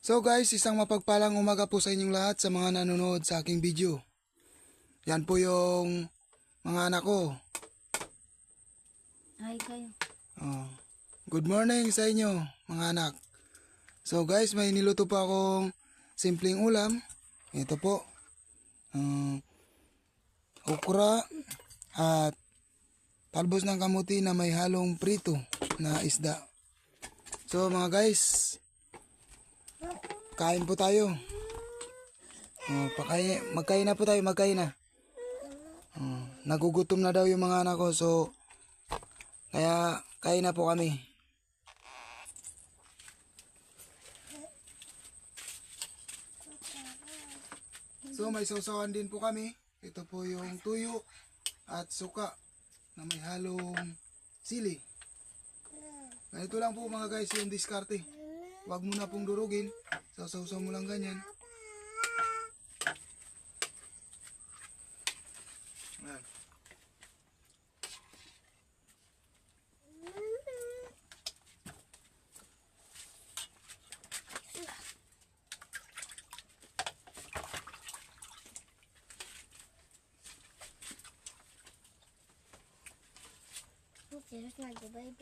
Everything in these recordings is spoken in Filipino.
So guys, isang mapagpalang umaga po sa inyong lahat sa mga nanonood sa aking video. Yan po yung mga anak ko. Hi kayo. Good morning sa inyo mga anak. So guys, may niluto pa akong simpleng ulam. Ito po. Okra at talbos ng kamuti na may halong prito na isda. So mga guys, kain po tayo. Magkain na po tayo, magkain na. Nagugutom na daw yung mga anak ko, so kaya kain na po kami. So may sausawan din po kami. Ito po yung tuyo at suka na may halong sili. Ganito lang po mga guys yung diskarte. Huwag mo na pong durugin. Sausaw mo lang ganyan. Ayan. Serius nag-bye-bye.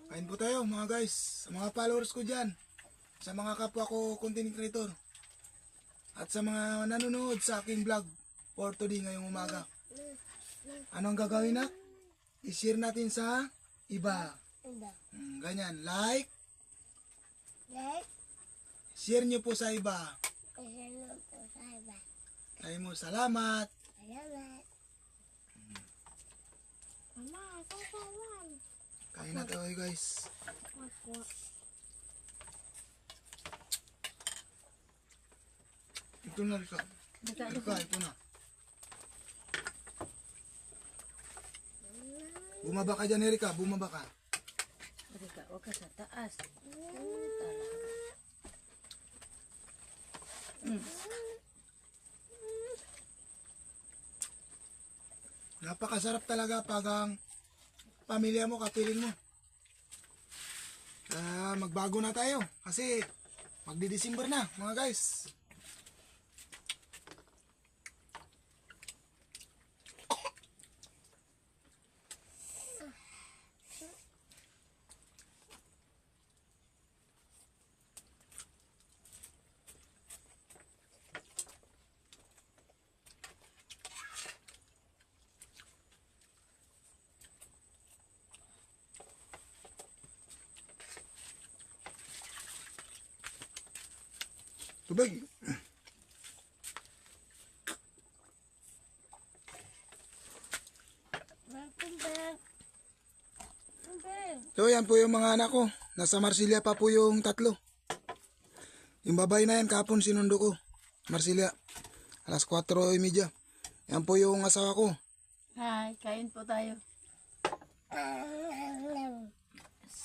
Kain po tayo mga guys. Sa mga followers ko dyan. Sa mga kapwa ko content creator. At sa mga nanonood sa aking vlog for today ngayong umaga. Anong gagawin na? I-share natin sa iba. Ganyan. Like. Share nyo po sa iba. Sabi mo salamat. Mama, sasawan. Kain na tayo guys. Ito na Rika. Rika, ito na. Bumaba ka dyan Rika, bumaba ka. Rika, huwag ka sa taas. Napakasarap talaga pag ang pamilya mo, kapiling mo. Magbago na tayo kasi magdi-December na mga guys. Tubig. So yan po yung mga anak ko. Nasa Marsilia pa po yung tatlo. Yung babae na yan kahapon sinundo ko. Marsilia. Alas 4:30. Yan po yung asawa ko. Hi, kain po tayo.